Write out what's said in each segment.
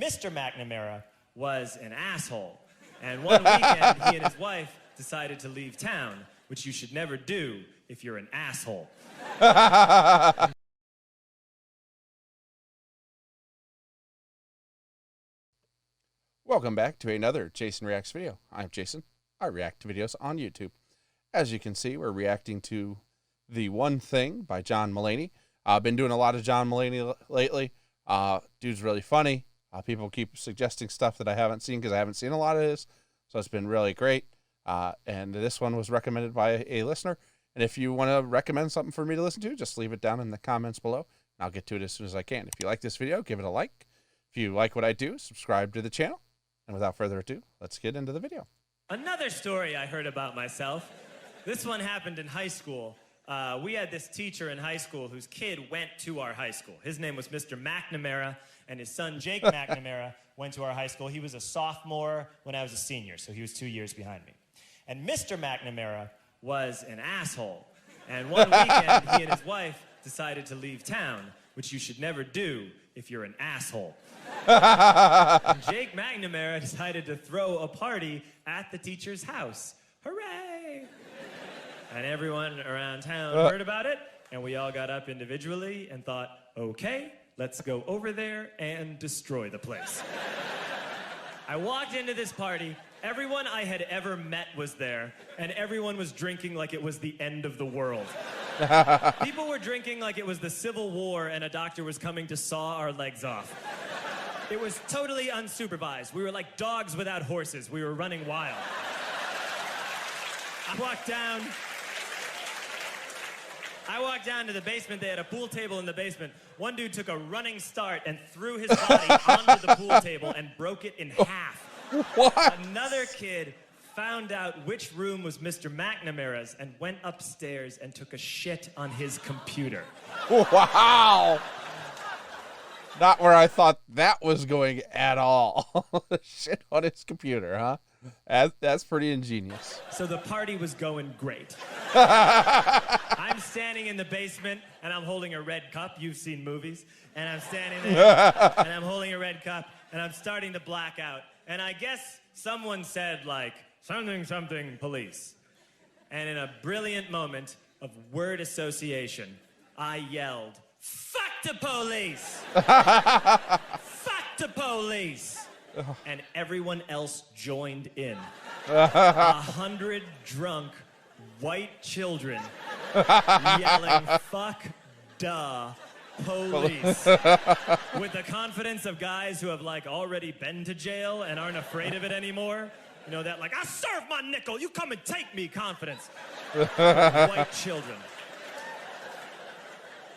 Mr. McNamara was an asshole. And one weekend, he and his wife decided to leave town, which you should never do if you're an asshole. Welcome back to another Jason Reacts video. I'm Jason. I react to videos on YouTube. As you can see, we're reacting to The One Thing by John Mulaney. I've been doing a lot of John Mulaney lately. Dude's really funny. People keep suggesting stuff that I haven't seen because I haven't seen a lot of his. So it's been really great. And this one was recommended by a listener. And if you want to recommend something for me to listen to, just leave it down in the comments below. And I'll get to it as soon as I can. If you like this video, give it a like. If you like what I do, subscribe to the channel. And without further ado, let's get into the video. Another story I heard about myself. This one happened in high school. We had this teacher in high school whose kid went to our high school. His name was Mr. McNamara, and his son, Jake McNamara, went to our high school. He was a sophomore when I was a senior, so he was 2 years behind me. And Mr. McNamara was an asshole. And one weekend, he and his wife decided to leave town, which you should never do if you're an asshole. And Jake McNamara decided to throw a party at the teacher's house. Hooray! And everyone around town heard about it, and we all got up individually and thought, okay, let's go over there and destroy the place. I walked into this party. Everyone I had ever met was there, and everyone was drinking like it was the end of the world. People were drinking like it was the Civil War and a doctor was coming to saw our legs off. It was totally unsupervised. We were like dogs without horses. We were running wild. I walked down to the basement. They had a pool table in the basement. One dude took a running start and threw his body onto the pool table and broke it in half. What? Another kid found out which room was Mr. McNamara's and went upstairs and took a shit on his computer. Wow! Not where I thought that was going at all. Shit on his computer, huh? That's pretty ingenious. So the party was going great. I'm standing in the basement, and I'm holding a red cup. You've seen movies. And I'm standing there, and I'm holding a red cup, and I'm starting to black out. And I guess someone said, like, something, something, police. And in a brilliant moment of word association, I yelled, fuck the police! Fuck the police! And everyone else joined in. 100 drunk white children yelling, fuck the police. With the confidence of guys who have like already been to jail and aren't afraid of it anymore. You know, that like, I serve my nickel, you come and take me confidence. White children.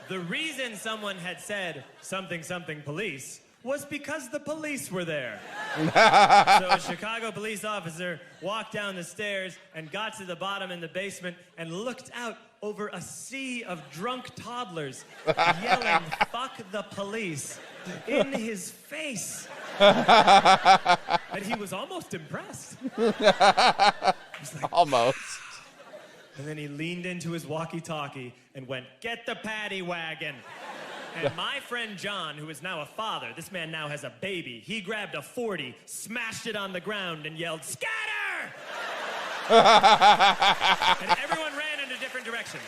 The reason someone had said something, something, police was because the police were there. So a Chicago police officer walked down the stairs and got to the bottom in the basement and looked out over a sea of drunk toddlers yelling, fuck the police, in his face. And he was almost impressed. Like, almost. And then he leaned into his walkie-talkie and went, get the paddy wagon. And my friend John, who is now a father, this man now has a baby, he grabbed a 40, smashed it on the ground, and yelled, scatter! And everyone ran in different directions.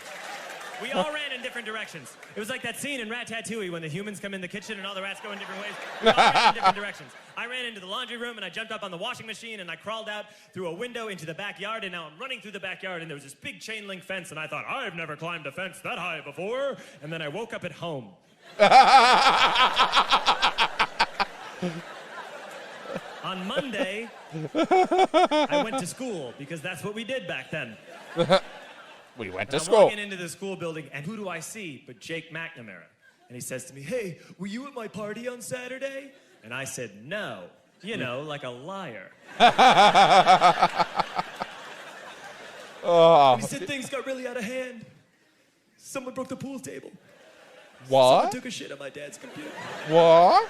We all ran in different directions. It was like that scene in Ratatouille when the humans come in the kitchen and all the rats go in different ways. We all ran in different directions. I ran into the laundry room and I jumped up on the washing machine and I crawled out through a window into the backyard, and now I'm running through the backyard and there was this big chain link fence and I thought, I've never climbed a fence that high before. And then I woke up at home. On Monday, I went to school because that's what we did back then. We went to I'm school. walking into the school building, and who do I see but Jake McNamara? And he says to me, hey, were you at my party on Saturday? And I said, no. You know, like a liar. Oh. And he said things got really out of hand. Someone broke the pool table. What? Someone took a shit on my dad's computer. What?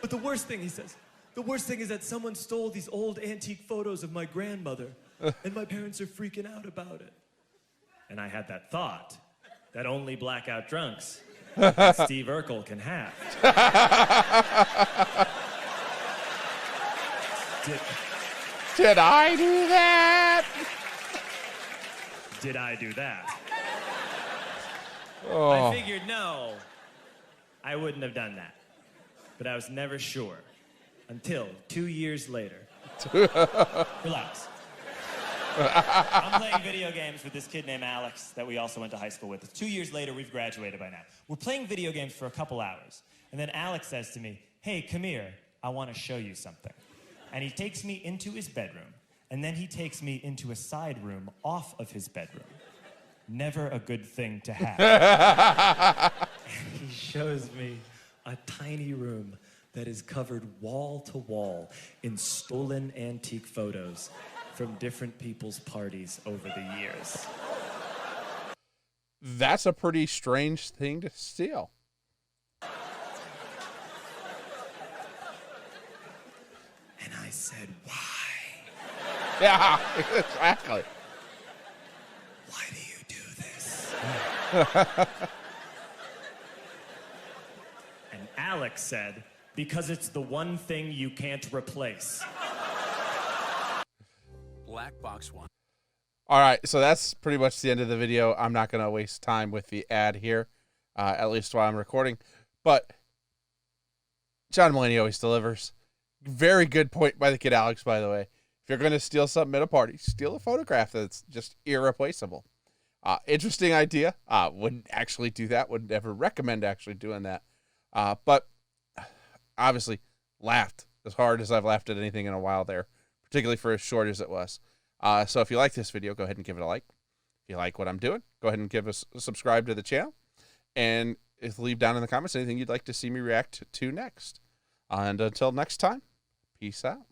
But the worst thing, he says, the worst thing is that someone stole these old antique photos of my grandmother, and my parents are freaking out about it. And I had that thought that only blackout drunks and Steve Urkel can have. Did I do that? Did I do that? Oh. I figured no, I wouldn't have done that. But I was never sure until 2 years later. Relax. I'm playing video games with this kid named Alex that we also went to high school with. 2 years later, we've graduated by now. We're playing video games for a couple hours. And then Alex says to me, hey, come here. I want to show you something. And he takes me into his bedroom. And then he takes me into a side room off of his bedroom. Never a good thing to have. He shows me a tiny room that is covered wall to wall in stolen antique photos from different people's parties over the years. That's a pretty strange thing to steal. And I said, why? Yeah, exactly. Why do you do this? And Alex said, because it's the one thing you can't replace. Black Box One. All right, so that's pretty much the end of the video. I'm not going to waste time with the ad here, at least while I'm recording. But John Mulaney always delivers. Very good point by the kid Alex, by the way. If you're going to steal something at a party, steal a photograph that's just irreplaceable. Interesting idea. Wouldn't actually do that. Wouldn't ever recommend actually doing that. But obviously laughed as hard as I've laughed at anything in a while there, particularly for as short as it was. So if you like this video, go ahead and give it a like. If you like what I'm doing, go ahead and give us subscribe to the channel. And leave down in the comments anything you'd like to see me react to next. And until next time, peace out.